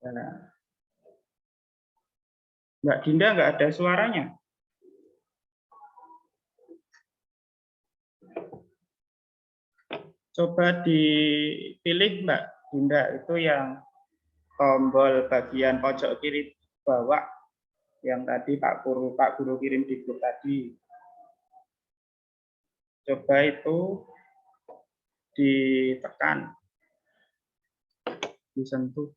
Nah, Mbak Dinda nggak ada suaranya. Coba dipilih Mbak Dinda, itu yang tombol bagian pojok kiri bawah yang tadi Pak Guru kirim di grup tadi. Coba itu ditekan, disentuh.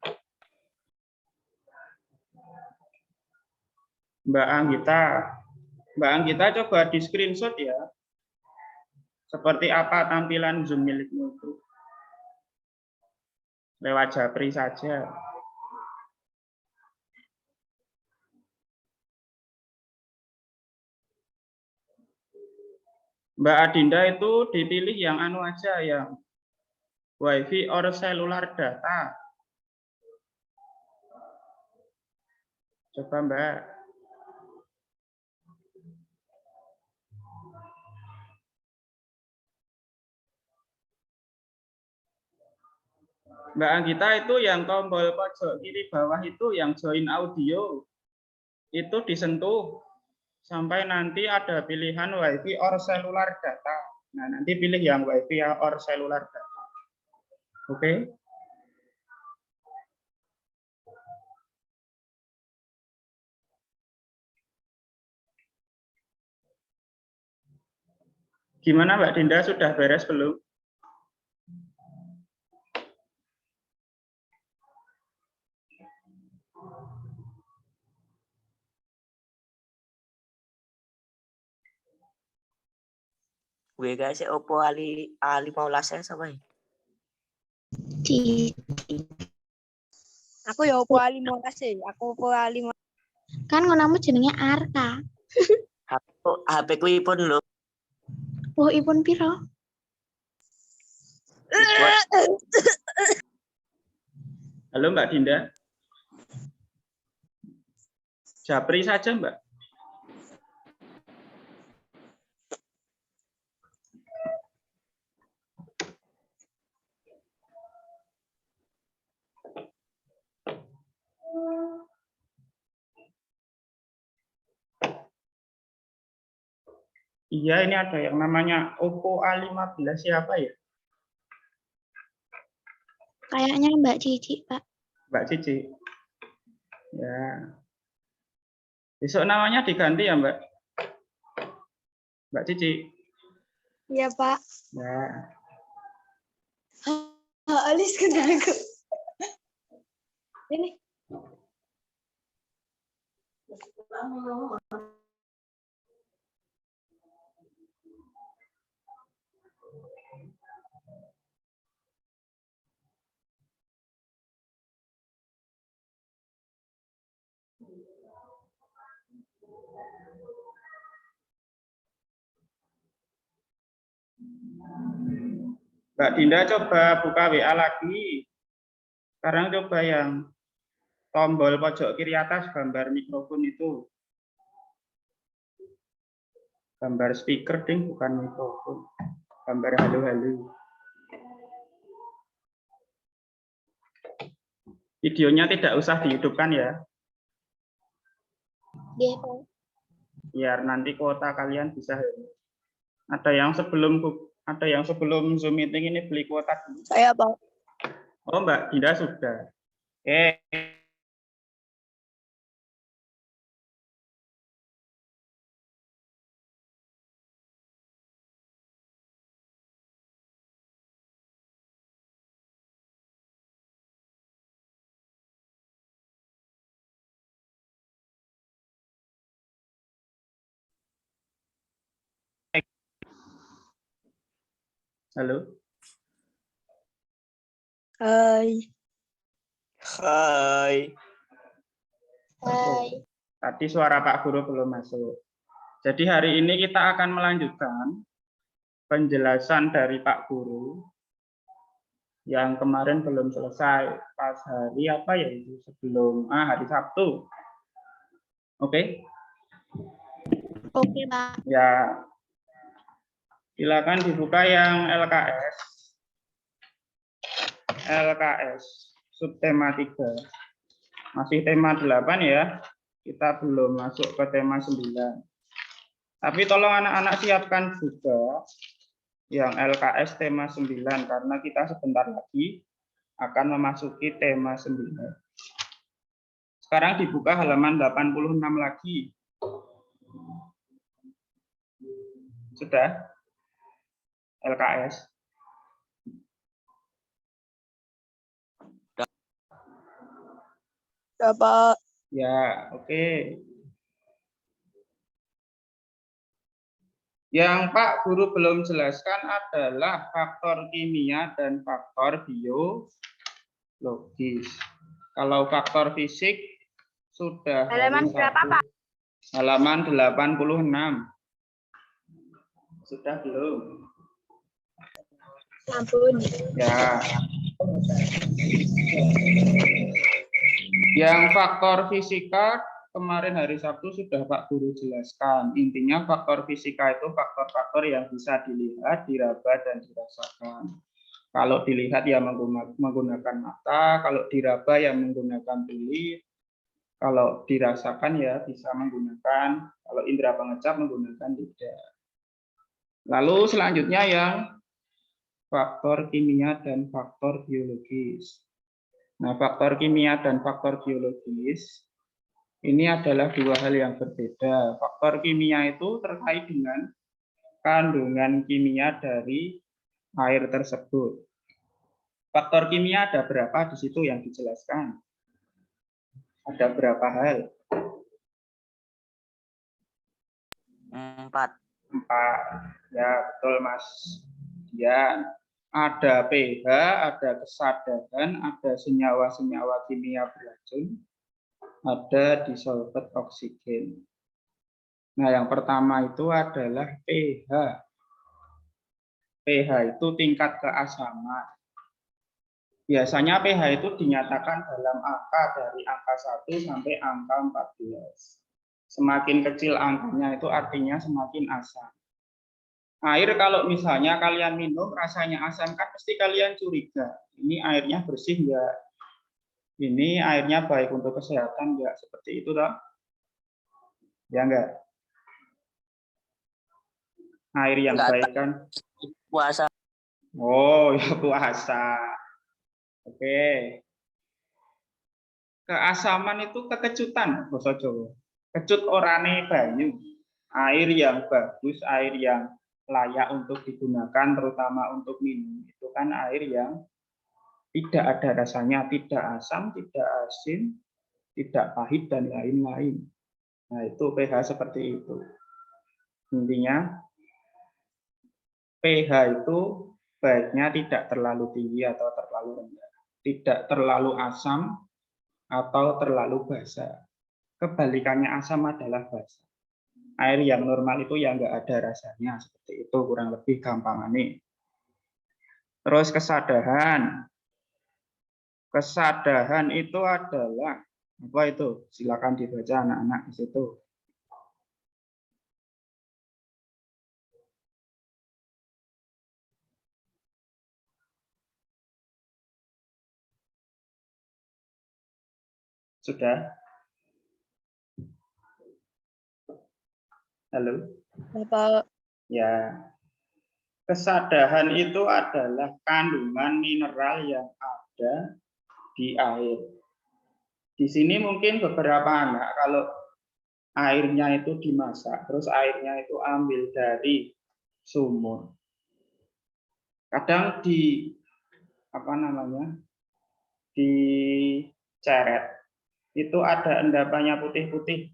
Mbak Anggita coba di screenshot ya. Seperti apa tampilan Zoom milikmu itu. Lewat Japri saja. Mbak Adinda itu dipilih yang anu aja, yang WiFi or cellular data. Coba Mbak. Mbak Anggita itu yang tombol pojok kiri bawah itu yang join audio. Itu disentuh sampai nanti ada pilihan WiFi or cellular data. Nah, nanti pilih yang WiFi or cellular data. Oke. Gimana Mbak Dinda, sudah beres belum? Gue guys, Oppo A15s apa ya? Aku ya Oppo A15 aku Oppo A15. Kan ngonamu jenenge Arka. HP ku iPhone lho. Oh, iPhone piro? Halo Mbak Dinda. Japri saja Mbak. Iya, ini ada yang namanya Oppo A15 siapa ya? Kayaknya Mbak Cici, Pak. Mbak Cici. Ya. Besok namanya diganti ya Mbak? Mbak Cici. Iya, Pak. Ya. Alis kenapa? Ini. Mbak Dinda coba buka WA lagi. Sekarang coba yang tombol pojok kiri atas gambar mikrofon itu. Gambar speaker ding, bukan mikrofon. Gambar halo-halo. Videonya tidak usah dihidupkan ya. Iya, Pak. Biar nanti kuota kalian bisa. Ada yang sebelum Zoom meeting ini beli kuota dulu. Saya, Pak. Oh, Mbak Dinda sudah. Halo. Hai. Hai. Hai. Tadi suara Pak Guru belum masuk. Jadi hari ini kita akan melanjutkan penjelasan dari Pak Guru yang kemarin belum selesai pas hari apa ya itu sebelum hari Sabtu. Oke? Oke, Pak. Ya. Silakan dibuka yang LKS. LKS subtema 3. Masih tema 8 ya. Kita belum masuk ke tema 9. Tapi tolong anak-anak siapkan juga yang LKS tema 9 karena kita sebentar lagi akan memasuki tema 9. Sekarang dibuka halaman 86 lagi. Sudah? LKS. Ya, Pak. Ya, oke. Yang Pak Guru belum jelaskan adalah faktor kimia dan faktor biologis. Kalau faktor fisik sudah Halaman hari berapa, Sabtu. Pak? Halaman 86. Sudah belum? Ampun. Ya. Yang faktor fisika kemarin hari Sabtu sudah Pak Guru jelaskan. Intinya faktor fisika itu faktor-faktor yang bisa dilihat, diraba, dan dirasakan. Kalau dilihat ya menggunakan mata, kalau diraba ya menggunakan tuli, kalau dirasakan ya bisa menggunakan, kalau indera pengecap menggunakan lidah. Lalu selanjutnya yang faktor kimia dan faktor biologis. Nah, faktor kimia dan faktor biologis ini adalah dua hal yang berbeda. Faktor kimia itu terkait dengan kandungan kimia dari air tersebut. Faktor kimia ada berapa di situ yang dijelaskan? Ada berapa hal? 4. 4. Ya, betul Mas Dian. Ada pH, ada kesadaran, ada senyawa-senyawa kimia beracun, ada disolved oksigen. Nah, yang pertama itu adalah pH. pH itu tingkat keasaman. Biasanya pH itu dinyatakan dalam angka dari angka 1 sampai angka 14. Semakin kecil angkanya itu artinya semakin asam. Air kalau misalnya kalian minum rasanya asam kan pasti kalian curiga. Ini airnya bersih enggak? Ini airnya baik untuk kesehatan enggak? Seperti itu toh? Ya enggak? Air yang Enggak, baik kan? puasa. Oh, ya puasa. Oke. Keasaman itu kekejutan, basa Jawa. Kecut orane banyu. Air yang bagus, air yang layak untuk digunakan, terutama untuk minum. Itu kan air yang tidak ada rasanya, tidak asam, tidak asin, tidak pahit, dan lain-lain. Nah, itu pH seperti itu. Intinya, pH itu baiknya tidak terlalu tinggi atau terlalu rendah. Tidak terlalu asam atau terlalu basa. Kebalikannya asam adalah basa. Air yang normal itu yang enggak ada rasanya. Seperti itu kurang lebih gampangannya. Terus kesadaran. Kesadaran itu adalah apa itu? Silakan dibaca anak-anak di situ. Sudah? Halo? Bapak. Ya. Kesadaran itu adalah kandungan mineral yang ada di air. Di sini mungkin beberapa anak kalau airnya itu dimasak, terus airnya itu ambil dari sumur. Kadang di apa namanya? Diceret. Itu ada endapannya putih-putih.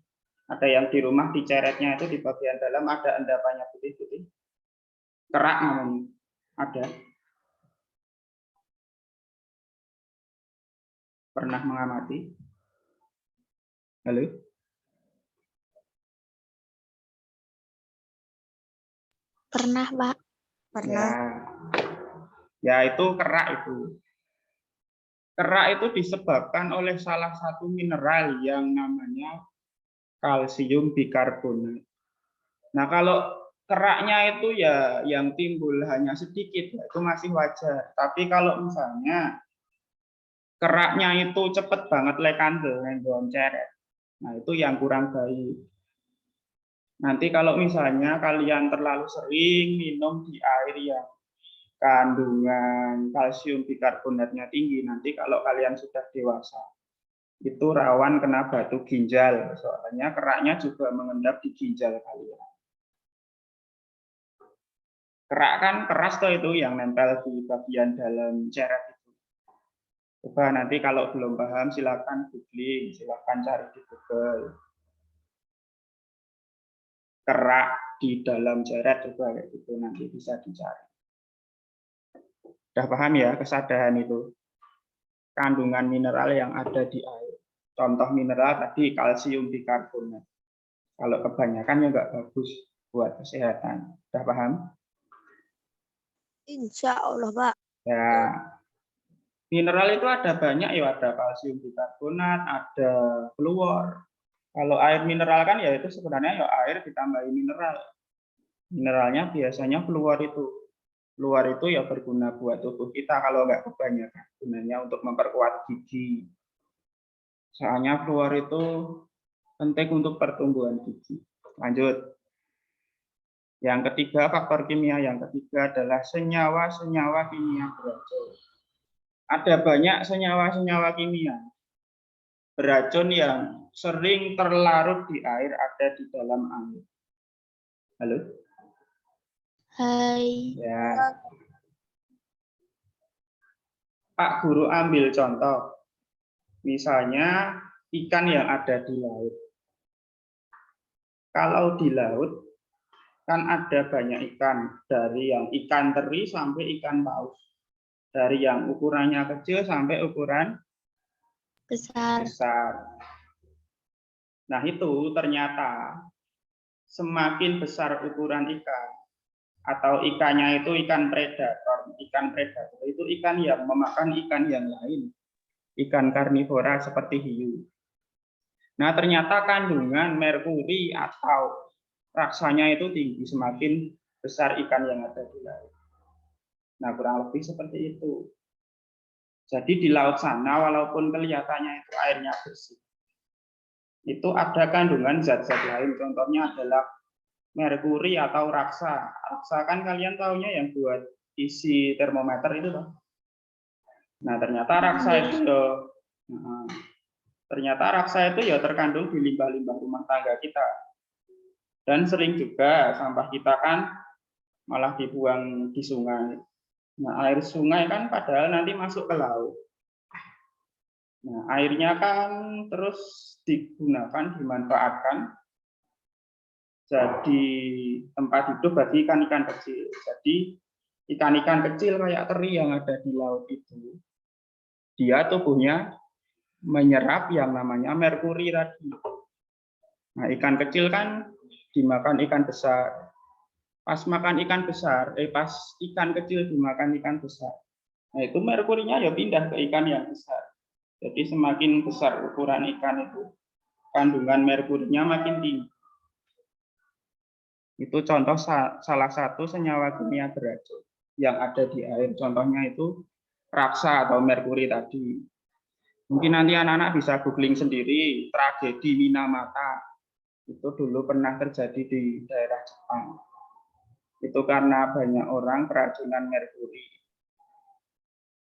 Ada yang di rumah diceretnya itu di bagian dalam ada endapannya putih-putih. Kerak namanya. Ada. Pernah mengamati? Halo? Pernah, Pak. Pernah. Ya itu kerak itu. Kerak itu disebabkan oleh salah satu mineral yang namanya kalsium bikarbonat. Nah, kalau keraknya itu ya yang timbul hanya sedikit, itu masih wajar. Tapi kalau misalnya keraknya itu cepet banget lekandel nenggon ceret. Nah, itu yang kurang baik. Nanti kalau misalnya kalian terlalu sering minum di air yang kandungan kalsium bikarbonatnya tinggi, nanti kalau kalian sudah dewasa, itu rawan kena batu ginjal. Soalnya keraknya juga mengendap di ginjal kalian. Kerak kan keras tuh itu yang nempel di bagian dalam ceret itu. Coba nanti kalau belum paham silakan googling, silakan cari di Google. Kerak di dalam ceret coba kayak gitu nanti bisa dicari. Sudah paham ya kesadaran itu? Kandungan mineral yang ada di air. Contoh mineral tadi kalsium bikarbonat. Kalau kebanyakan ya nggak bagus buat kesehatan. Sudah paham? Insya Allah, Pak. Ya, mineral itu ada banyak ya, ada kalsium bikarbonat, ada fluor. Kalau air mineral kan ya itu sebenarnya ya air ditambahi mineral. Mineralnya biasanya fluor itu. Fluor itu ya berguna buat tubuh kita kalau nggak kebanyakan. Gunanya untuk memperkuat gigi. Soalnya fluor itu penting untuk pertumbuhan gigi. Lanjut. Yang ketiga, faktor kimia yang ketiga adalah senyawa-senyawa kimia beracun. Ada banyak senyawa-senyawa kimia beracun yang sering terlarut di air, ada di dalam air. Halo? Hai. Ya. Pak Guru ambil contoh. Misalnya ikan yang ada di laut. Kalau di laut, kan ada banyak ikan. Dari yang ikan teri sampai ikan paus. Dari yang ukurannya kecil sampai ukuran Besar. besar. Nah, itu ternyata semakin besar ukuran ikan, atau ikannya itu ikan predator. Ikan predator itu ikan yang memakan ikan yang lain. Ikan karnivora seperti hiu. Nah, ternyata kandungan merkuri atau raksanya itu tinggi semakin besar ikan yang ada di laut. Nah, kurang lebih seperti itu. Jadi di laut sana walaupun kelihatannya itu airnya bersih, itu ada kandungan zat-zat lain. Contohnya adalah merkuri atau raksa. Raksa kan kalian taunya yang buat isi termometer itu toh. Nah, ternyata raksa itu ya terkandung di limbah-limbah rumah tangga kita. Dan sering juga sampah kita kan malah dibuang di sungai. Nah, air sungai kan padahal nanti masuk ke laut. Nah, airnya kan terus digunakan, dimanfaatkan jadi tempat hidup bagi ikan-ikan kecil. Jadi ikan-ikan kecil kayak teri yang ada di laut itu, dia tubuhnya menyerap yang namanya merkuri tadi. Nah, ikan kecil kan dimakan ikan besar. Pas makan ikan besar, pas ikan kecil dimakan ikan besar. Nah, itu merkurinya ya pindah ke ikan yang besar. Jadi semakin besar ukuran ikan itu, kandungan merkurinya makin tinggi. Itu contoh salah satu senyawa kimia beracun yang ada di air. Contohnya itu raksa atau merkuri tadi. Mungkin nanti anak-anak bisa googling sendiri, tragedi Minamata. Itu dulu pernah terjadi di daerah Jepang. Itu karena banyak orang keracunan merkuri.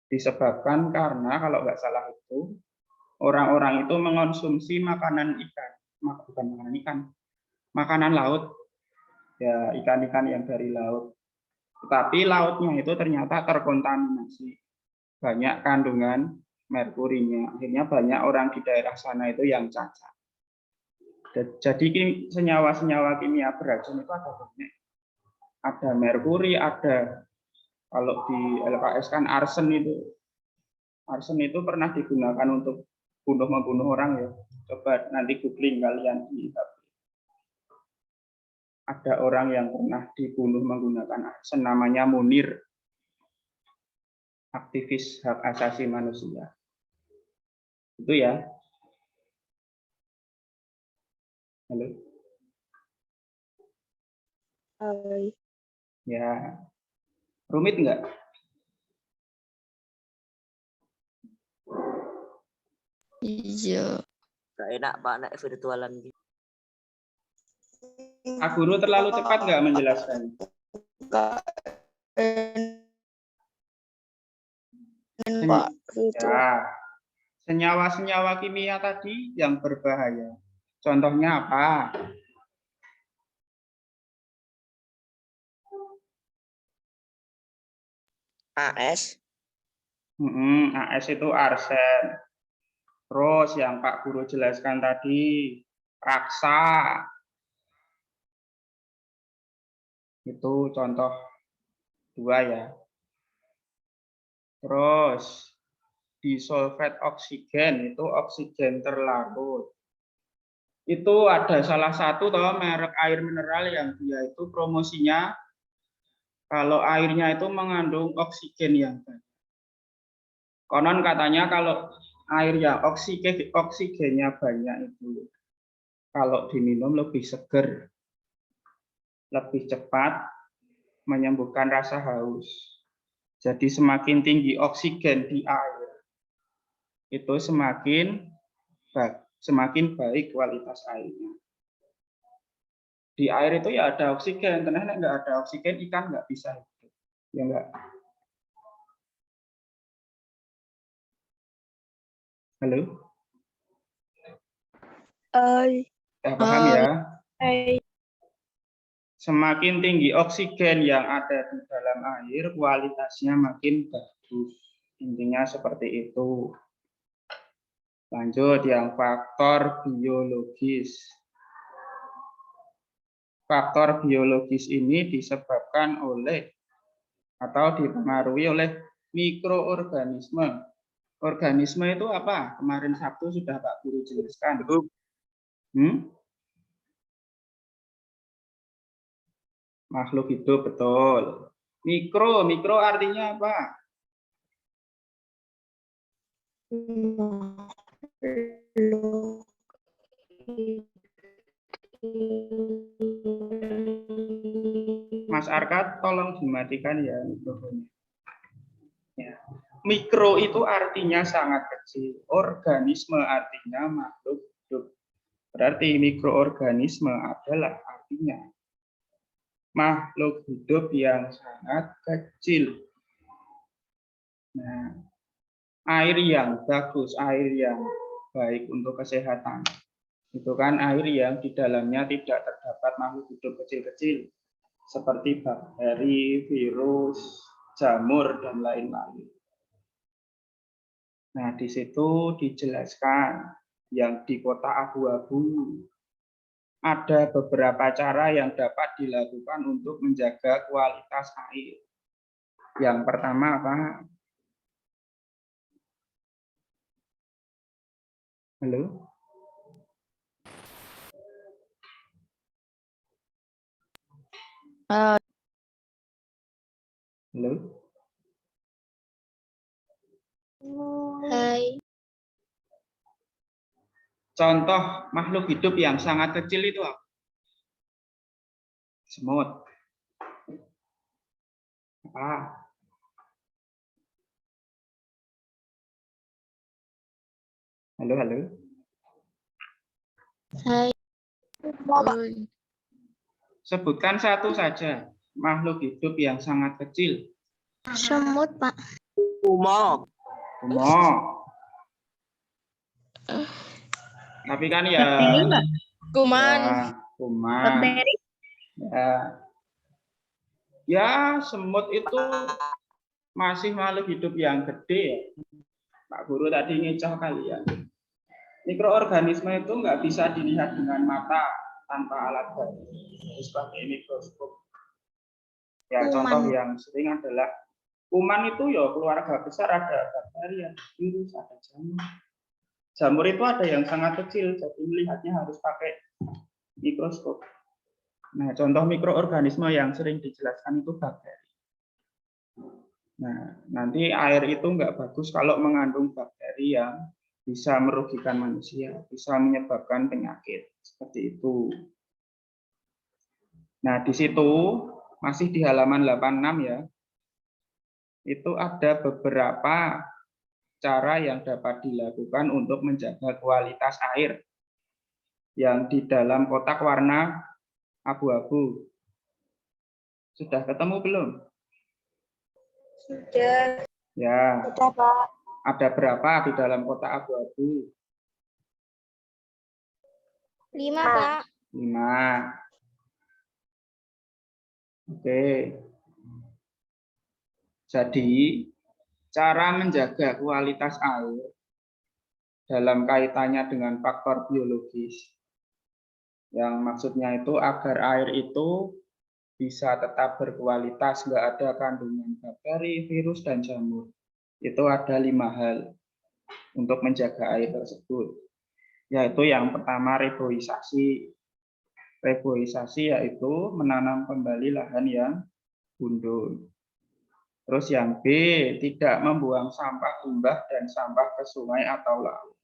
Disebabkan karena kalau nggak salah itu, orang-orang itu mengonsumsi makanan ikan. Bukan makanan ikan, makanan laut. Ya, ikan-ikan yang dari laut. Tetapi lautnya itu ternyata terkontaminasi. Banyak kandungan merkurinya. Akhirnya banyak orang di daerah sana itu yang cacat. Jadi senyawa-senyawa kimia beracun itu ada banyak. Ada merkuri, ada kalau di LKS kan arsen itu. Arsen itu pernah digunakan untuk membunuh orang ya. Coba nanti googling kalian di ada orang yang pernah dibunuh menggunakan arsen namanya Munir, aktivis hak asasi manusia. Itu ya. Halo. Hai. Ya. Rumit enggak? Iya. Gak enak Pak nek virtualan gitu. Pak Guru terlalu cepat nggak menjelaskan? Pak, gitu. Ya, senyawa-senyawa kimia tadi yang berbahaya. Contohnya apa? AS. AS itu arsen. Terus yang Pak Guru jelaskan tadi, raksa. Itu contoh 2 ya. Terus disolvet oksigen, itu oksigen terlarut. Itu ada salah satu toh merek air mineral yang dia itu promosinya kalau airnya itu mengandung oksigen yang banyak. Konon katanya kalau air yang oksigennya banyak itu kalau diminum lebih seger, lebih cepat menyembuhkan rasa haus. Jadi semakin tinggi oksigen di air, itu semakin baik kualitas airnya. Di air itu ya ada oksigen, karena nggak ada oksigen ikan nggak bisa hidup, ya nggak? Halo? Ya, paham ya? Semakin tinggi oksigen yang ada di dalam air, kualitasnya makin bagus. Intinya seperti itu. Lanjut yang faktor biologis. Faktor biologis ini disebabkan oleh atau dipengaruhi oleh mikroorganisme. Organisme itu apa? Kemarin Sabtu sudah Pak Guru jelaskan. Makhluk hidup, betul. Mikro artinya apa? Mas Arkad, tolong dimatikan ya mikrofonnya. Ya. Mikro itu artinya sangat kecil. Organisme artinya makhluk hidup. Berarti mikroorganisme adalah artinya makhluk hidup yang sangat kecil. Nah, air yang bagus, air yang baik untuk kesehatan, itu kan air yang di dalamnya tidak terdapat makhluk hidup kecil-kecil, seperti bakteri, virus, jamur, dan lain-lain. Nah, di situ dijelaskan yang di kotak abu-abu, ada beberapa cara yang dapat dilakukan untuk menjaga kualitas air. Yang pertama apa? Halo? Halo? Hai. Contoh makhluk hidup yang sangat kecil itu apa? Semut. Apa? Halo, halo. Hai. Sebutkan satu saja makhluk hidup yang sangat kecil. Semut, Pak. Kumok. Tapi kan ya Kuman. kuman. Ya, semut itu masih makhluk hidup yang gede ya. Pak Guru tadi ngecoh kali ya. Mikroorganisme itu nggak bisa dilihat dengan mata tanpa alat bantu, harus pakai mikroskop. Ya, contoh yang sering adalah kuman itu ya keluarga besar, ada bakteri, ada virus, ada jamur. Jamur itu ada yang sangat kecil, jadi melihatnya harus pakai mikroskop. Nah, contoh mikroorganisme yang sering dijelaskan itu bakteri. Nah, nanti air itu nggak bagus kalau mengandung bakteri yang bisa merugikan manusia, bisa menyebabkan penyakit. Seperti itu. Nah, di situ masih di halaman 86 ya. Itu ada beberapa cara yang dapat dilakukan untuk menjaga kualitas air yang di dalam kotak warna abu-abu. Sudah ketemu belum? Sudah. Ya, Sudah, Pak. ada berapa di dalam kotak abu-abu? 5, Pak. 5. Oke. Jadi, cara menjaga kualitas air dalam kaitannya dengan faktor biologis, yang maksudnya itu agar air itu bisa tetap berkualitas, nggak ada kandungan bakteri, virus, dan jamur. Itu ada 5 hal untuk menjaga air tersebut. Yaitu yang pertama reboisasi. Reboisasi yaitu menanam kembali lahan yang gundul. Terus yang B, tidak membuang sampah limbah dan sampah ke sungai atau laut.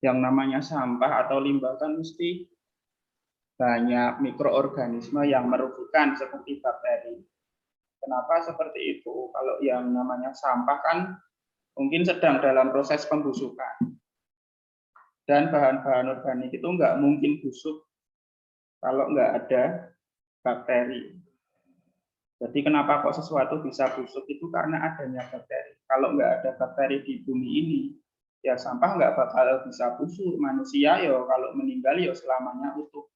Yang namanya sampah atau limbah kan mesti banyak mikroorganisme yang merugikan seperti bakteri. Kenapa seperti itu? Kalau yang namanya sampah kan mungkin sedang dalam proses pembusukan. Dan bahan-bahan organik itu nggak mungkin busuk kalau nggak ada bakteri. Jadi kenapa kok sesuatu bisa busuk itu karena adanya bakteri. Kalau nggak ada bakteri di bumi ini, ya sampah nggak bakal bisa busuk. Manusia ya kalau meninggal ya selamanya utuh.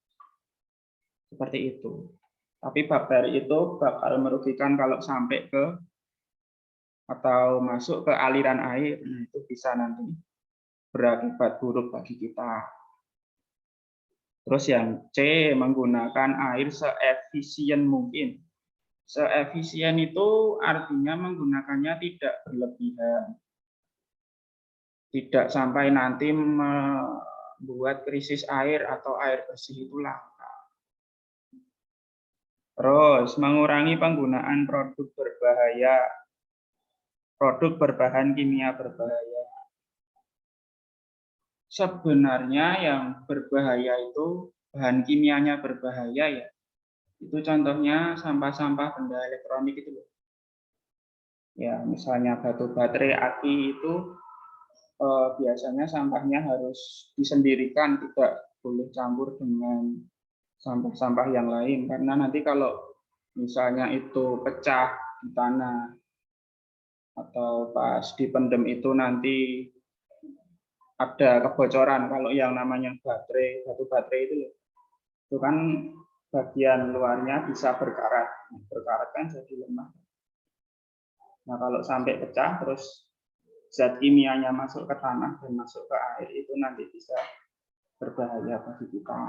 Seperti itu. Tapi bakteri itu bakal merugikan kalau sampai ke atau masuk ke aliran air. Nah, itu bisa nanti berakibat buruk bagi kita. Terus yang C, menggunakan air seefisien mungkin. Seefisien itu artinya menggunakannya tidak berlebihan. Tidak sampai nanti membuat krisis air atau air bersih itu langka. Terus mengurangi penggunaan produk berbahaya. Produk berbahan kimia berbahaya. Sebenarnya yang berbahaya itu bahan kimianya berbahaya ya. Itu contohnya sampah-sampah benda elektronik itu loh. Ya, misalnya batu baterai, aki itu biasanya sampahnya harus disendirikan, tidak boleh campur dengan sampah-sampah yang lain karena nanti kalau misalnya itu pecah di tanah atau pas dipendem itu nanti ada kebocoran. Kalau yang namanya baterai, batu baterai itu kan bagian luarnya bisa berkarat. Berkarat kan jadi lemah. Nah, kalau sampai pecah terus zat kimianya masuk ke tanah dan masuk ke air itu nanti bisa berbahaya bagi kita.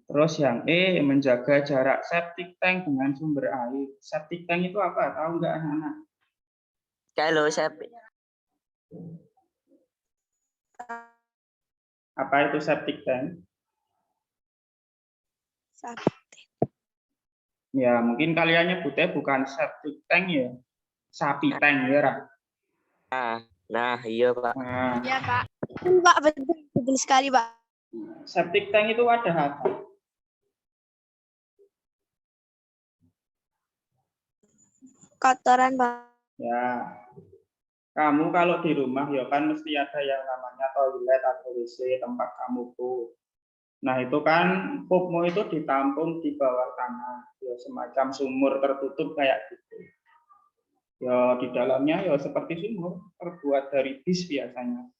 Terus yang E, menjaga jarak septic tank dengan sumber air. Septic tank itu apa? Tahu nggak anak-anak? Kalau saya Apa itu septic tank? Ya, mungkin kalian nyebutnya bukan septic tank ya. Sapi tank ya, Ra? nah iya Pak. Nah, Iya, Pak. Pak, betul sekali, Pak. septic tank itu ada apa? Kotoran, Pak. Ya, kamu kalau di rumah ya kan mesti ada yang namanya toilet atau WC tempat kamu pup. Nah itu kan pupmu itu ditampung di bawah tanah, ya semacam sumur tertutup kayak gitu. Ya di dalamnya ya seperti sumur, terbuat dari bis biasanya.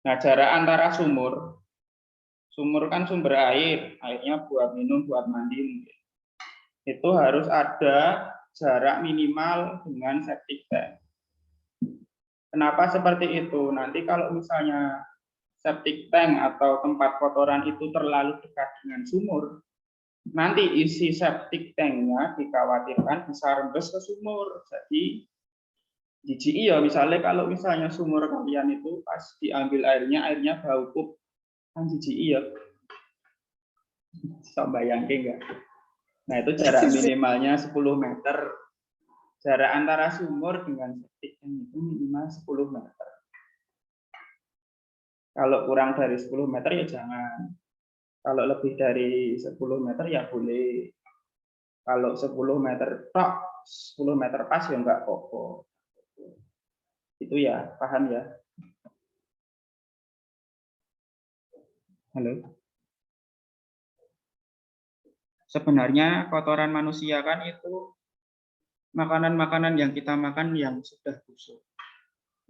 Nah jarak antara sumur kan sumber air, airnya buat minum, buat mandi mungkin. Itu harus ada jarak minimal dengan septic tank. Kenapa seperti itu? Nanti kalau misalnya septic tank atau tempat kotoran itu terlalu dekat dengan sumur, nanti isi septic tanknya dikhawatirkan bisa rembes ke sumur. Jadi jijik ya misalnya kalau misalnya sumur kalian itu pas diambil airnya bau pup, kan jijik ya. Bisa bayangin enggak? Nah itu jarak minimalnya 10 meter. Jarak antara sumur dengan septic tank itu minimal 10 meter. Kalau kurang dari 10 meter ya jangan. Kalau lebih dari 10 meter ya boleh. Kalau 10 meter tok 10 meter pas ya enggak apa-apa. Itu ya, paham ya? Halo? Sebenarnya kotoran manusia kan itu makanan-makanan yang kita makan yang sudah busuk.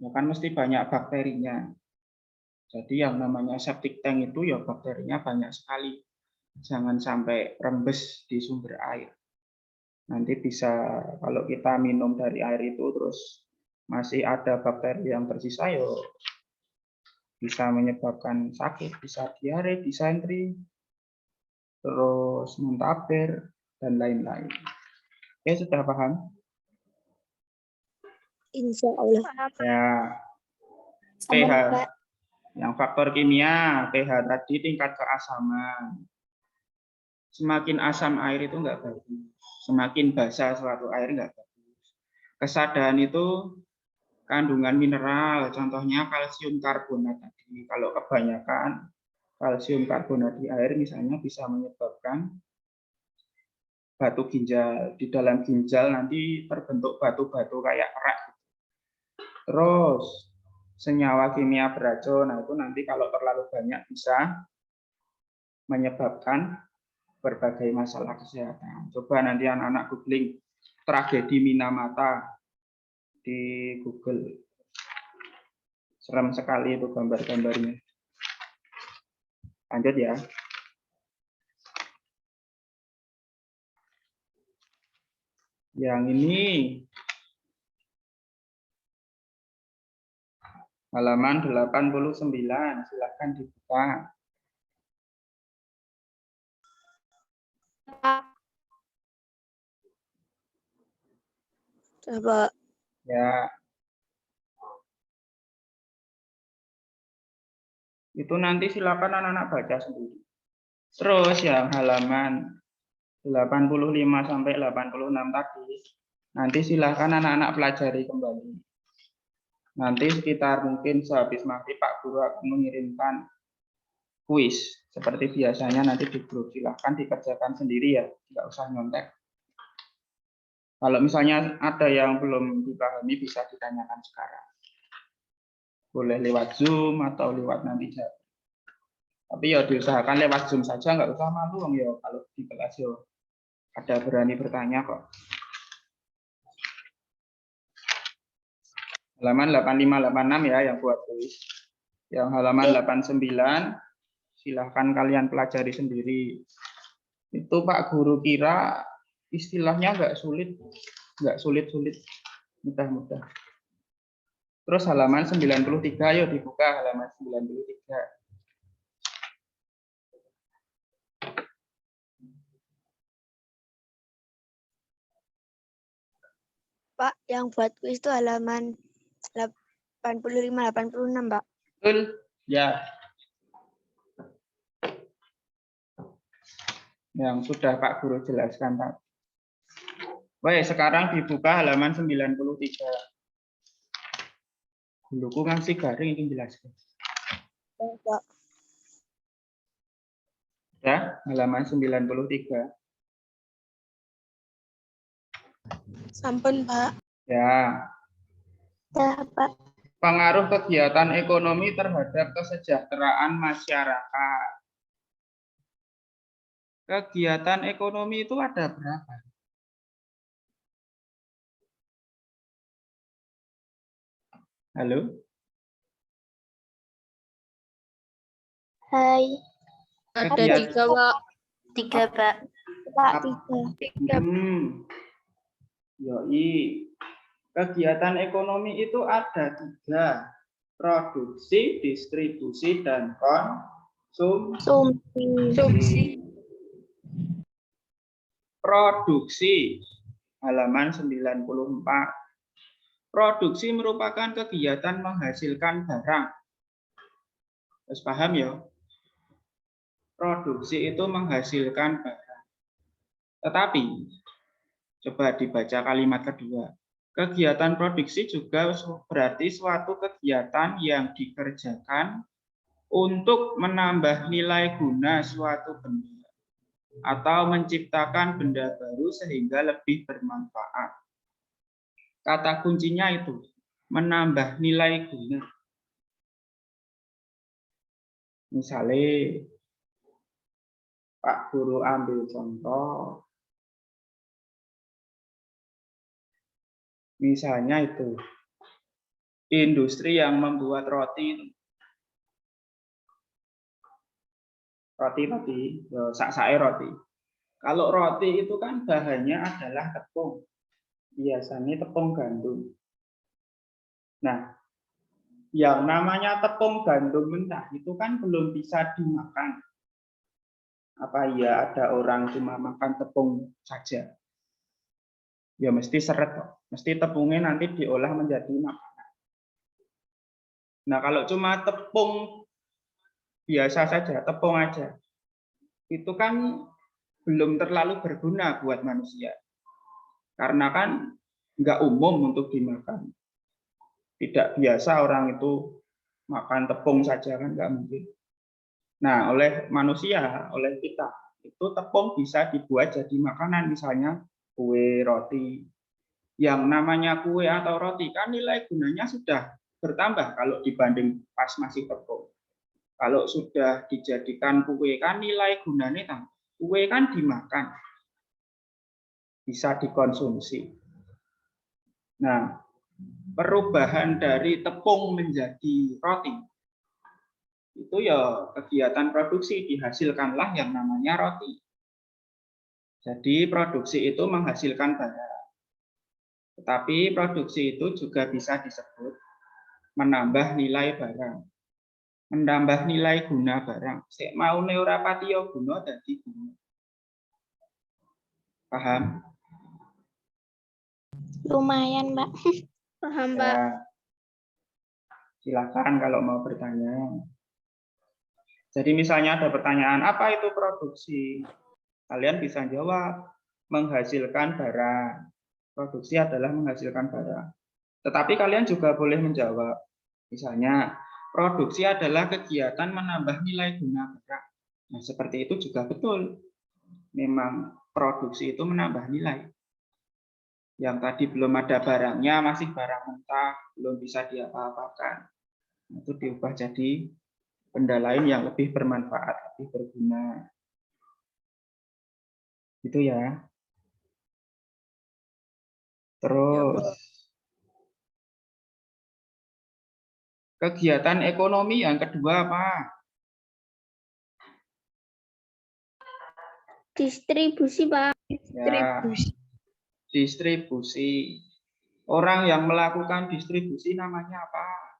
Ya kan mesti banyak bakterinya. Jadi yang namanya septic tank itu ya bakterinya banyak sekali. Jangan sampai rembes di sumber air. Nanti bisa kalau kita minum dari air itu terus masih ada bakteri yang tersisa ya bisa menyebabkan sakit, bisa diare, disentri, terus muntaber dan lain-lain. Oke, sudah paham? Insya Allah. Ya, Sama, pH. Pak. Yang faktor kimia, pH tadi tingkat keasaman. Semakin asam air itu enggak bagus. Semakin basah suatu air enggak bagus. Kesadaran itu kandungan mineral, contohnya kalsium karbonat tadi. Kalau kebanyakan kalsium karbonat di air misalnya bisa menyebabkan batu ginjal. Di dalam ginjal nanti terbentuk batu-batu kayak kerak. Terus senyawa kimia beracun, nah itu nanti kalau terlalu banyak bisa menyebabkan berbagai masalah kesehatan. Coba nanti anak-anak googling tragedi Minamata di Google. Serem sekali itu gambar-gambarnya. Lanjut ya. Yang ini halaman 89, silakan dibuka. Coba. Ya. Itu nanti silakan anak-anak baca sendiri. Terus yang halaman 85 sampai 86 tadi, nanti silakan anak-anak pelajari kembali. Nanti sekitar mungkin sehabis maghrib Pak Guru akan mengirimkan kuis. Seperti biasanya nanti di grup, silahkan dikerjakan sendiri ya, nggak usah nyontek. Kalau misalnya ada yang belum dipahami bisa ditanyakan sekarang. Boleh lewat Zoom atau lewat nanti chat. Tapi ya diusahakan lewat Zoom saja, nggak usah malu ya kalau di kelas ya ada berani bertanya kok. Halaman 8586 ya yang buat kuis. Yang halaman 89 silahkan kalian pelajari sendiri. Itu Pak Guru kira istilahnya nggak sulit-sulit, mudah-mudah. Terus halaman 93, yuk dibuka halaman 93. Pak, yang buat kuis itu halaman 85-86, Pak. Betul, ya. Yang sudah Pak Guru jelaskan, Pak. Baik, sekarang dibuka halaman 93. Guruku ngasih garing ingin jelaskan. Pak. Ya, halaman 93. Sampun, Pak. Ya. Ya, Pak. Pengaruh kegiatan ekonomi terhadap kesejahteraan masyarakat. Kegiatan ekonomi itu ada berapa? Halo? Hai. Ada Kegiatan- 3, Pak. 3, Pak. Pak, 3. Yoi. Kegiatan ekonomi itu ada 3. Produksi, distribusi, dan konsumsi. Produksi, halaman 94. Produksi merupakan kegiatan menghasilkan barang. Terus paham ya? Produksi itu menghasilkan barang. Tetapi, coba dibaca kalimat kedua. Kegiatan produksi juga berarti suatu kegiatan yang dikerjakan untuk menambah nilai guna suatu benda. atau menciptakan benda baru sehingga lebih bermanfaat. Kata kuncinya itu menambah nilai guna. Misalnya Pak Guru ambil contoh, misalnya itu industri yang membuat roti, sak-sae roti. Kalau roti itu kan bahannya adalah tepung, biasanya tepung gandum. Nah, yang namanya tepung gandum mentah itu kan belum bisa dimakan. Apa ya ada orang cuma makan tepung saja? Ya mesti seret, mesti tepungnya nanti diolah menjadi makanan. Nah kalau cuma tepung biasa saja, tepung aja, itu kan belum terlalu berguna buat manusia. Karena kan nggak umum untuk dimakan. Tidak biasa orang itu makan tepung saja kan nggak mungkin. Nah, oleh manusia, oleh kita, itu tepung bisa dibuat jadi makanan, misalnya kue, roti. Yang namanya kue atau roti kan nilai gunanya sudah bertambah kalau dibanding pas masih tepung. Kalau sudah dijadikan kue kan nilai gunanya tambah. Kue kan dimakan, bisa dikonsumsi. Nah, perubahan dari tepung menjadi roti itu ya kegiatan produksi, dihasilkanlah yang namanya roti. Jadi produksi itu menghasilkan barang. Tetapi produksi itu juga bisa disebut menambah nilai barang. Menambah nilai guna barang. Sik mau ora patiya guna dadi guna. Paham? Lumayan, Mbak. Paham, Mbak. Ya. Silakan kalau mau bertanya. Jadi misalnya ada pertanyaan, apa itu produksi? Kalian bisa jawab, menghasilkan barang. Produksi adalah menghasilkan barang. Tetapi kalian juga boleh menjawab, misalnya, produksi adalah kegiatan menambah nilai guna barang. Nah, seperti itu juga betul. Memang produksi itu menambah nilai. Yang tadi belum ada barangnya, masih barang mentah, belum bisa diapa-apakan. Itu diubah jadi benda lain yang lebih bermanfaat, lebih berguna. Gitu ya. Terus, kegiatan ekonomi yang kedua apa? Distribusi, Pak. Ya, distribusi. Orang yang melakukan distribusi namanya apa?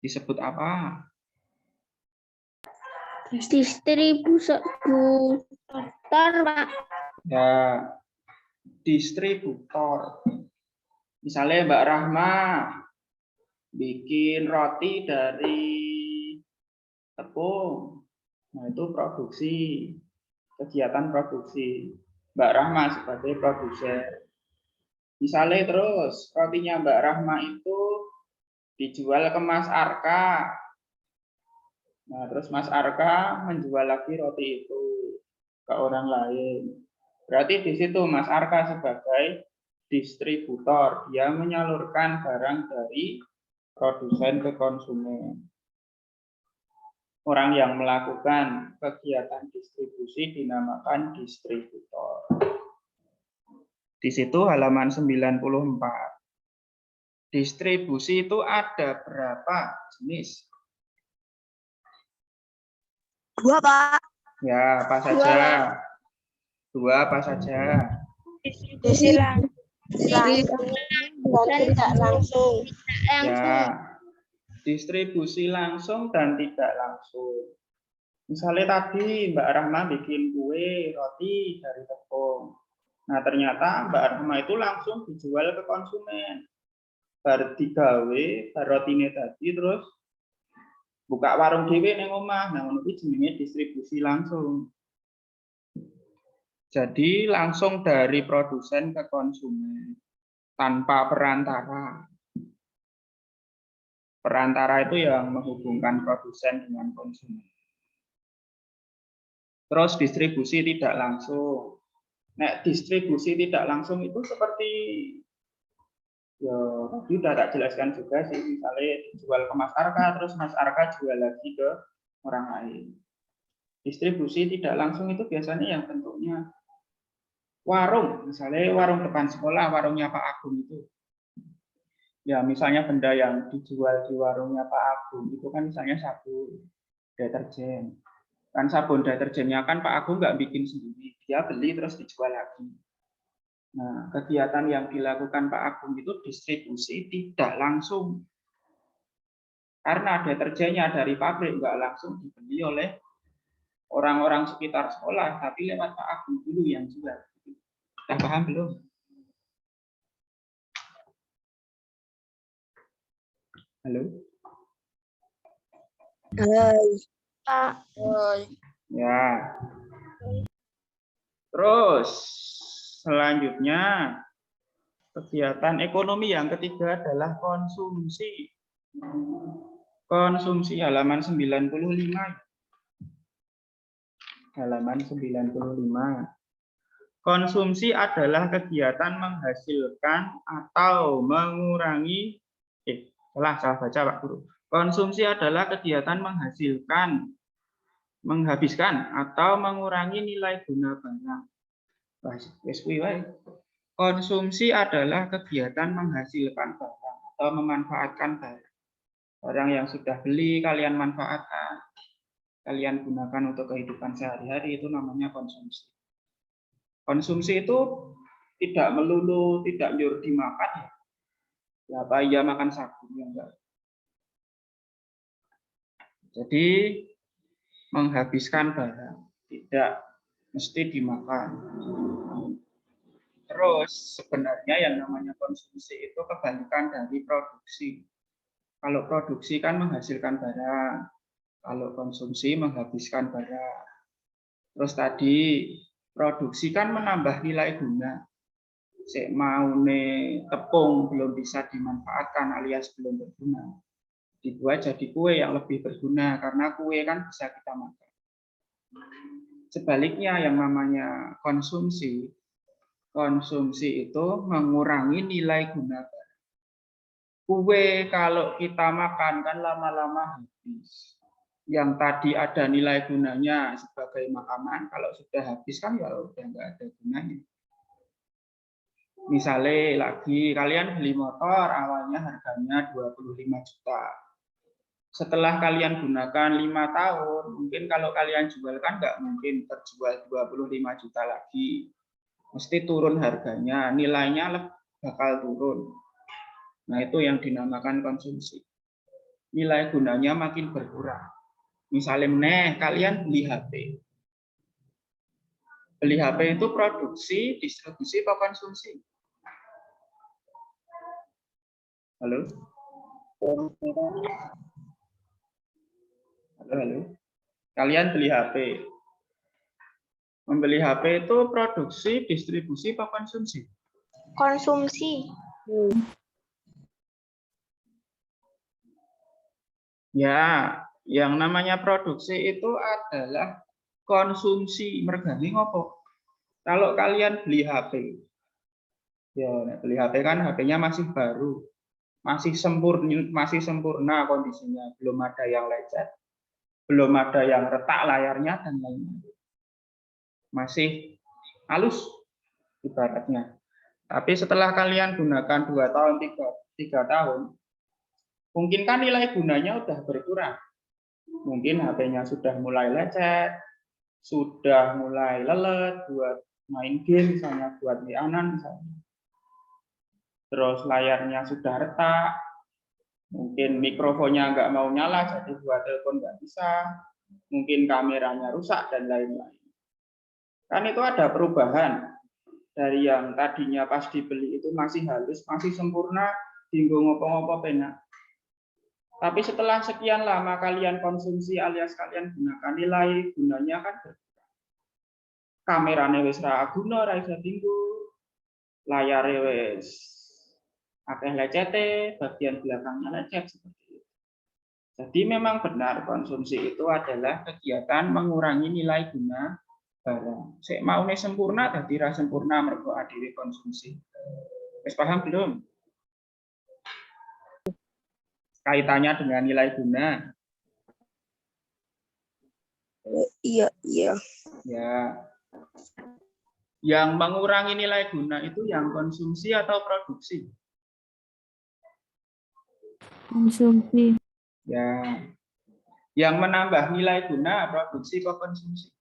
Disebut apa? Distributor, Pak. Ya, distributor. Misalnya Mbak Rahma bikin roti dari tepung. Nah, itu produksi, kegiatan produksi. Mbak Rahma sebagai produser. Misalnya terus rotinya Mbak Rahma itu dijual ke Mas Arka. Nah, terus Mas Arka menjual lagi roti itu ke orang lain. Berarti di situ Mas Arka sebagai distributor, dia menyalurkan barang dari produsen ke konsumen. Orang yang melakukan kegiatan distribusi dinamakan distributor. Di situ halaman 94. Distribusi itu ada berapa jenis? 2, Pak. Ya, apa saja? 2 apa saja? Distribusi langsung dan tidak langsung. Ya, distribusi langsung dan tidak langsung. Misalnya tadi Mbak Rahma bikin kue roti dari tepung. Nah, ternyata Mbak Rahma itu langsung dijual ke konsumen. Bar digawe, bar rotine tadi terus buka warung dhewe ning omah. Nah, ngono kuwi jenenge distribusi langsung. Jadi langsung dari produsen ke konsumen tanpa perantara. Perantara itu yang menghubungkan produsen dengan konsumen. Terus distribusi tidak langsung. Nek distribusi tidak langsung itu seperti ya tadi udah tak jelaskan juga sih, misalnya dijual ke Mas Arka, terus Mas Arka jual lagi ke orang lain. Distribusi tidak langsung itu biasanya yang bentuknya warung, misalnya warung depan sekolah, warungnya Pak Agung itu. Ya misalnya benda yang dijual di warungnya Pak Agung itu kan misalnya sabun deterjen. Kan sabun deterjennya kan Pak Agung nggak bikin sendiri, dia beli terus dijual lagi. Nah, kegiatan yang dilakukan Pak Agung itu distribusi tidak langsung. Karena deterjennya dari pabrik nggak langsung dibeli oleh orang-orang sekitar sekolah, tapi lewat Pak Agung dulu yang jual. Sudah paham belum? Halo? Pak. Ya. Terus selanjutnya kegiatan ekonomi yang ketiga adalah konsumsi. Konsumsi halaman 95. Halaman 95. Konsumsi adalah kegiatan menghasilkan atau mengurangi salah baca Pak Guru. Konsumsi adalah kegiatan menghabiskan atau mengurangi nilai guna barang. Konsumsi adalah kegiatan menghasilkan barang atau memanfaatkan barang. Barang yang sudah beli kalian manfaatkan, kalian gunakan untuk kehidupan sehari-hari, itu namanya konsumsi. Konsumsi itu tidak melulu tidak nyuruh dimakan ya. Ya apa iya makan sabun ya enggak. Jadi menghabiskan barang tidak mesti dimakan. Terus sebenarnya yang namanya konsumsi itu kebalikan dari produksi. Kalau produksi kan menghasilkan barang, kalau konsumsi menghabiskan barang. Terus tadi produksi kan menambah nilai guna. Sek maune tepung belum bisa dimanfaatkan alias belum berguna. Dibuat jadi kue yang lebih berguna karena kue kan bisa kita makan. Sebaliknya yang namanya konsumsi itu mengurangi nilai guna barang. Kue kalau kita makan kan lama-lama habis. Yang tadi ada nilai gunanya sebagai makanan, kalau sudah habis kan ya udah nggak ada gunanya. Misalnya lagi kalian beli motor awalnya harganya 25 juta. Setelah kalian gunakan 5 tahun, mungkin kalau kalian jual kan nggak mungkin terjual 25 juta lagi. Mesti turun harganya, nilainya bakal turun. Nah, itu yang dinamakan konsumsi. Nilai gunanya makin berkurang. Misalnya kalian beli HP. Beli HP itu produksi, distribusi, atau konsumsi? Halo? Halo? Kalian beli HP. Membeli HP itu produksi, distribusi, atau konsumsi? Konsumsi. Ya, yang namanya produksi itu adalah konsumsi. Mergani ngopo? Kalau kalian beli HP, ya beli HP kan HP-nya masih baru, masih sempurna kondisinya, belum ada yang lecet, belum ada yang retak layarnya dan lain-lain. Masih halus ibaratnya. Tapi setelah kalian gunakan 2 tahun, 3 tahun, mungkin kan nilai gunanya udah berkurang. Mungkin HP-nya sudah mulai lecet, sudah mulai lelet buat main game misalnya, buat WA-an misalnya. Terus layarnya sudah retak, mungkin mikrofonnya nggak mau nyala, jadi buat telepon nggak bisa, mungkin kameranya rusak, dan lain-lain. Kan itu ada perubahan dari yang tadinya pas dibeli itu masih halus, masih sempurna, tinggal ngopo-ngopo penak. Tapi setelah sekian lama kalian konsumsi alias kalian gunakan, nilai gunanya kan berkurang. Kameranya wis ra guna, ra iso tinggu, layare wis akeh lecete, bagian belakangnya lecet seperti itu. Jadi memang benar konsumsi itu adalah kegiatan mengurangi nilai guna barang. Sik maune sempurna dadi ra sempurna mergo adewe konsumsi. Wis paham belum? Kaitannya dengan nilai guna. Iya, iya. Ya. Yang mengurangi nilai guna itu yang konsumsi atau produksi? Konsumsi. Ya. Yang menambah nilai guna produksi atau konsumsi?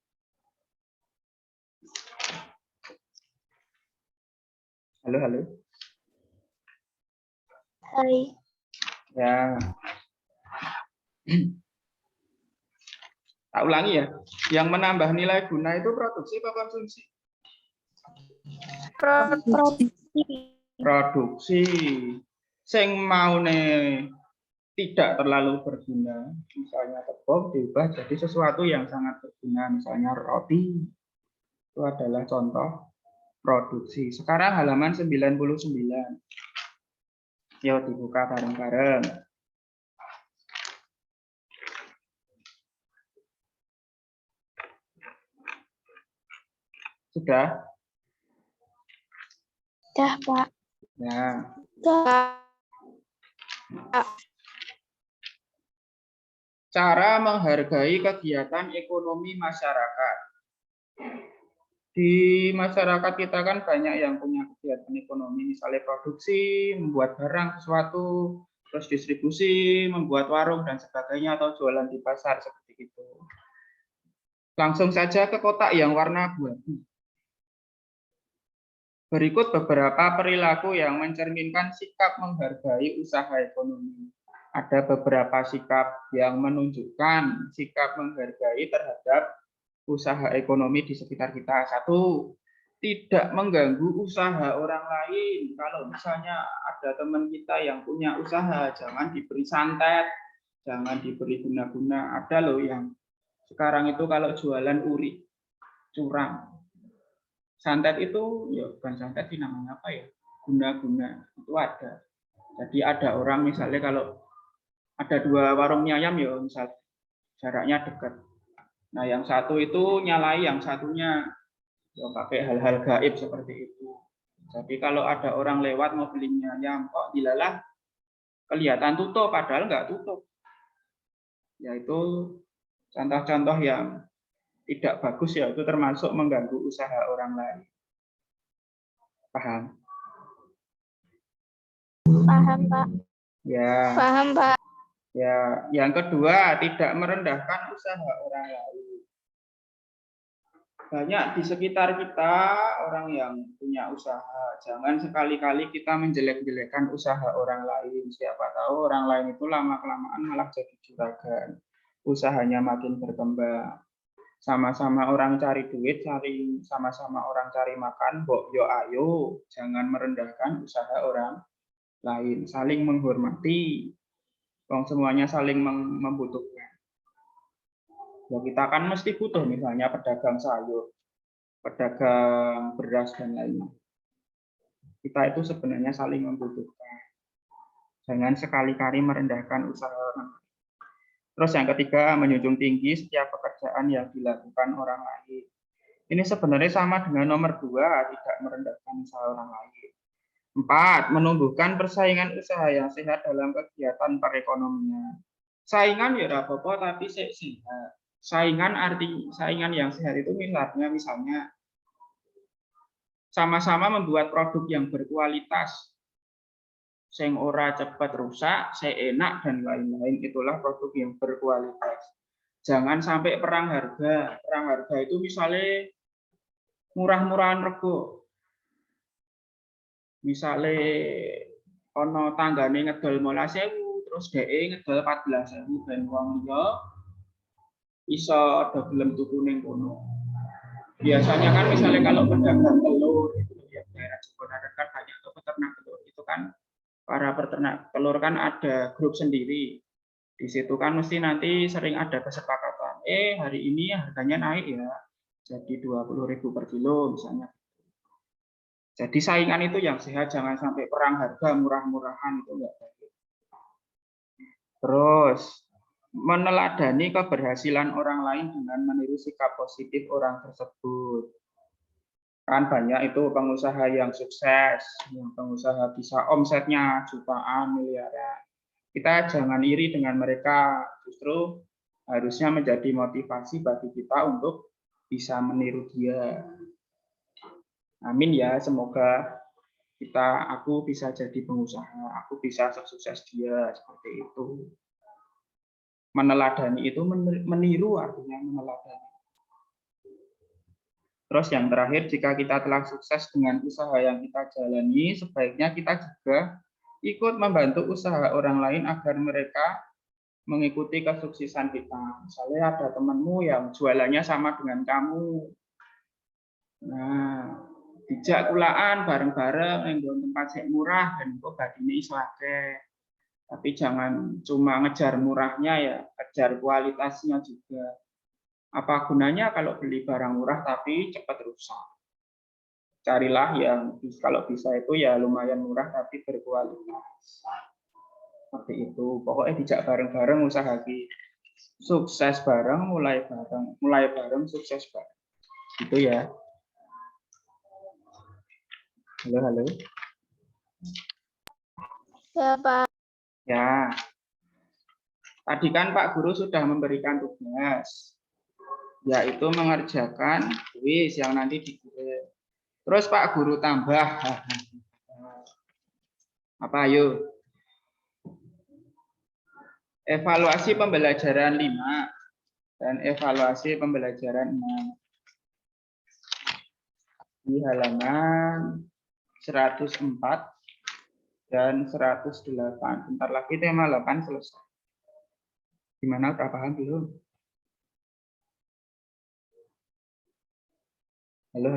Halo, halo. Hai. Ya. Tak ulangi ya. Yang menambah nilai guna itu produksi atau konsumsi? Produksi. Produksi. Sing maune tidak terlalu berguna, misalnya tepung diubah jadi sesuatu yang sangat berguna, misalnya roti. Itu adalah contoh produksi. Sekarang halaman 99. Yuk dibuka bareng-bareng. Sudah? Dah, Pak. Ya. Dah. Cara menghargai kegiatan ekonomi masyarakat. Di masyarakat kita kan banyak yang punya kegiatan ekonomi, misalnya produksi, membuat barang sesuatu, terus distribusi, membuat warung dan sebagainya, atau jualan di pasar seperti itu. Langsung saja ke kotak yang warna abu-abu. Berikut beberapa perilaku yang mencerminkan sikap menghargai usaha ekonomi. Ada beberapa sikap yang menunjukkan sikap menghargai terhadap usaha ekonomi di sekitar kita. 1, tidak mengganggu usaha orang lain. Kalau misalnya ada teman kita yang punya usaha, jangan diberi santet, jangan diberi guna-guna. Ada loh yang sekarang itu kalau jualan uri, curang. Santet itu, ya bukan santet sih namanya apa ya, guna-guna, itu ada. Jadi ada orang misalnya kalau ada 2 warung mie ayam ya, misal jaraknya dekat. Nah yang satu itu nyalai, yang satunya ya pakai hal-hal gaib seperti itu. Jadi kalau ada orang lewat mau beli mie ayam, kok dilalah kelihatan tutup, padahal nggak tutup. Yaitu contoh-contoh yang tidak bagus, ya itu termasuk mengganggu usaha orang lain. Paham? Paham, Pak. Ya. Paham, Pak. Ya, yang kedua, tidak merendahkan usaha orang lain. Banyak di sekitar kita orang yang punya usaha. Jangan sekali-kali kita menjelek-jelekan usaha orang lain. Siapa tahu orang lain itu lama-kelamaan malah jadi juragan. Usahanya makin berkembang. Sama-sama orang cari duit, sama-sama orang cari makan, mbok yo ayo. Jangan merendahkan usaha orang lain. Saling menghormati. Semuanya saling membutuhkan. Ya kita kan mesti butuh, misalnya pedagang sayur, pedagang beras dan lainnya. Kita itu sebenarnya saling membutuhkan. Jangan sekali-kali merendahkan usaha orang. Terus yang ketiga, menjunjung tinggi setiap pekerjaan yang dilakukan orang lain. Ini sebenarnya sama dengan nomor 2, tidak merendahkan usaha orang lain. 4, menumbuhkan persaingan usaha yang sehat dalam kegiatan perekonomian. Saingan ya apa-apa, tapi sehat. Saingan yang sehat itu misalnya sama-sama membuat produk yang berkualitas, sing ora cepat rusak, enak dan lain-lain, itulah produk yang berkualitas. Jangan sampai perang harga. Perang harga itu misalnya murah-murahan rego. Misalnya ono tanggane ngedol 15.000, terus DE ngedol 14.000, ben wong liya iso do gelem tuku ning kono. Biasanya kan misalnya kalau pedagang telur itu ya daerah Jabodetabek kan banyak tuh peternak telur. Itu kan para peternak telur kan ada grup sendiri. Di situ kan mesti nanti sering ada kesepakatan. Hari ini harganya naik ya. Jadi 20.000 per kilo misalnya. Jadi saingan itu yang sehat, jangan sampai perang harga murah-murahan, itu enggak baik. Terus meneladani keberhasilan orang lain dengan meniru sikap positif orang tersebut. Kan banyak itu pengusaha yang sukses, yang pengusaha bisa omsetnya jutaan, miliaran. Kita jangan iri dengan mereka, justru harusnya menjadi motivasi bagi kita untuk bisa meniru dia. Amin ya, semoga aku bisa jadi pengusaha, aku bisa sukses dia, seperti itu. Meneladani itu meniru, artinya meneladani. Terus yang terakhir, jika kita telah sukses dengan usaha yang kita jalani, sebaiknya kita juga ikut membantu usaha orang lain agar mereka mengikuti kesuksesan kita. Misalnya ada temanmu yang jualannya sama dengan kamu. Nah, dijak kulaan bareng-bareng yang tempat sing murah dan kok badine iso akeh. Tapi jangan cuma ngejar murahnya ya, kejar kualitasnya juga. Apa gunanya kalau beli barang murah tapi cepat rusak? Carilah yang kalau bisa itu ya lumayan murah tapi berkualitas. Seperti itu. Pokoknya dijak bareng-bareng usaha sukses bareng, mulai bareng, sukses bareng. Gitu ya. Halo. Ya, Pak. Ya. Tadi kan Pak Guru sudah memberikan tugas, yaitu mengerjakan kuis yang nanti dikirim. Terus Pak Guru tambah. Apa ayo? Evaluasi pembelajaran 5 dan evaluasi pembelajaran 6. Di halaman 104 dan 108. Bentar lagi tema 8 selesai. Gimana, udah paham belum? Halo.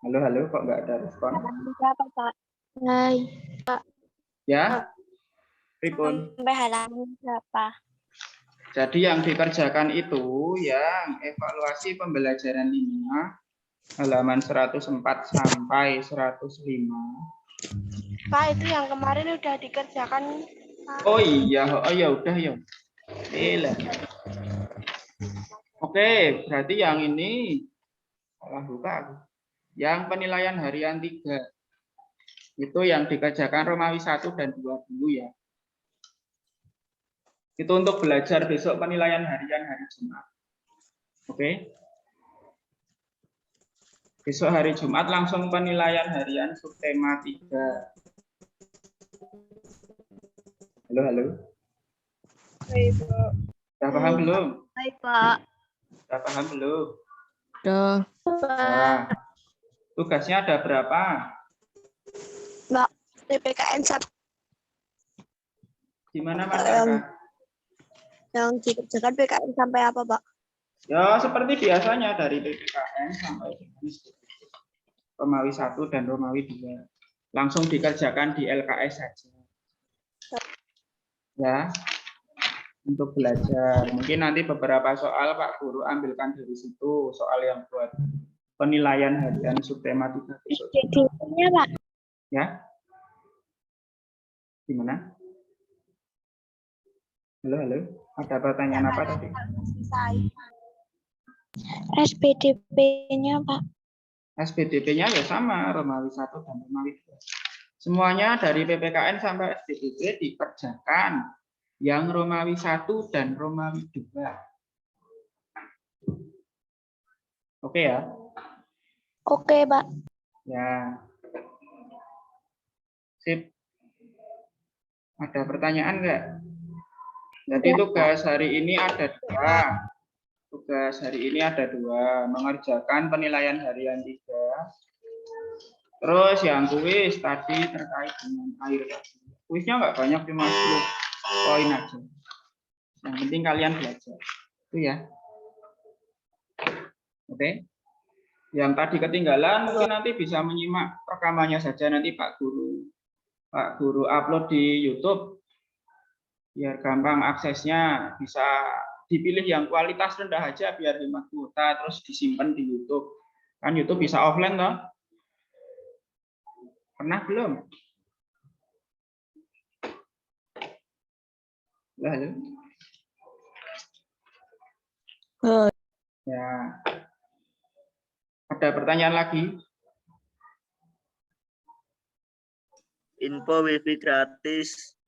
Halo, kok nggak ada respon? Berapa, Pak? Hai. Ya, Ripun. Sampai halaman berapa? Jadi yang dikerjakan itu yang evaluasi pembelajaran 5, halaman 104 sampai 105. Pak, itu yang kemarin udah dikerjakan. Oh iya, udah ya. Oke, berarti yang ini salah buka aku. Yang penilaian harian 3 itu yang dikerjakan Romawi 1 dan 2 dulu ya. Itu untuk belajar besok penilaian harian hari Jumat. Oke. Besok hari Jumat langsung penilaian harian subtema 3. Halo. Hai, Pak. Sudah paham belum? Hai, Pak. Sudah paham belum? Dah. Nah, tugasnya ada berapa? Mbak, PPKN 1 Gimana Mas Kakak? yang dikerjakan PKN sampai apa, Pak? Ya, seperti biasanya dari PPKN sampai dengan Romawi 1 dan Romawi 2. Langsung dikerjakan di LKS saja. Ya, untuk belajar. Mungkin nanti beberapa soal Pak Guru ambilkan dari situ, soal yang buat penilaian harian subtema 3. SPDP-nya, Pak. Ya. Gimana? Halo. Ada pertanyaan apa tadi? SPDP-nya, Pak. SPDP-nya ya sama, Romawi 1 dan Romawi 2. Semuanya dari PPKN sampai SPDP dikerjakan. Yang Romawi 1 dan Romawi 2. Oke ya? Oke, Pak. Ya. Sip. Ada pertanyaan enggak? Jadi tugas hari ini ada 2. Tugas hari ini ada 2. Mengerjakan penilaian harian 3. Terus yang kuis tadi terkait dengan air. Kuisnya enggak banyak, cuma 10 poin aja. Yang penting kalian belajar. Itu ya. Oke. Yang tadi ketinggalan mungkin nanti bisa menyimak rekamannya saja nanti Pak Guru upload di YouTube. Biar gampang aksesnya, bisa dipilih yang kualitas rendah aja biar hemat kuota, terus disimpan di YouTube. Kan YouTube bisa offline toh? Pernah belum? Halo. Oh. Ya. Ada pertanyaan lagi? Info wifi gratis.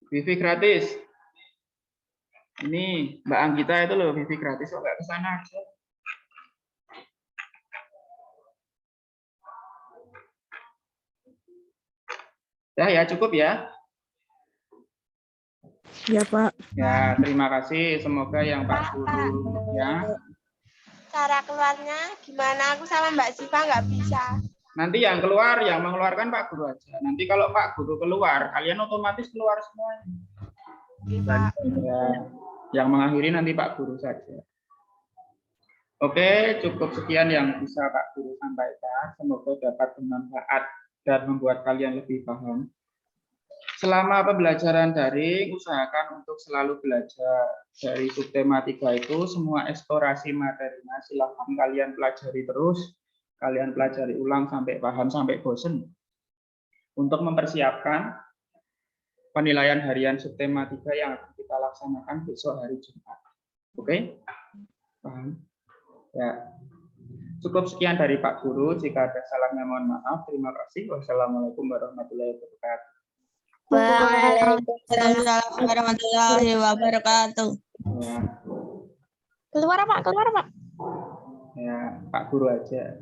Wifi gratis. Ini Mbak Anggita itu loh, wifi gratis kok nggak ke sana aja. Ya cukup ya. Ya, Pak. Ya, terima kasih. Semoga yang Pak Guru ya. Cara keluarnya gimana? Aku sama Mbak Siva nggak bisa. Nanti yang keluar, yang mengeluarkan Pak Guru aja. Nanti kalau Pak Guru keluar, kalian otomatis keluar semuanya. Oke, Pak. Ya, yang mengakhiri nanti Pak Guru saja. Oke, cukup sekian yang bisa Pak Guru sampaikan. Semoga dapat bermanfaat dan membuat kalian lebih paham. Selama pembelajaran daring, usahakan untuk selalu belajar dari subtematika itu. Semua eksplorasi materinya silahkan kalian pelajari terus. Kalian pelajari ulang sampai paham, sampai bosan. Untuk mempersiapkan penilaian harian subtematika yang akan kita laksanakan besok hari Jumat. Oke? Paham? Ya. Cukup sekian dari Pak Guru. Jika ada salahnya mohon maaf. Terima kasih. Wassalamualaikum warahmatullahi wabarakatuh. Waalaikumsalam warahmatullahi wabarakatuh. Ya, Keluar Pak, keluar Pak. ya Pak Guru aja.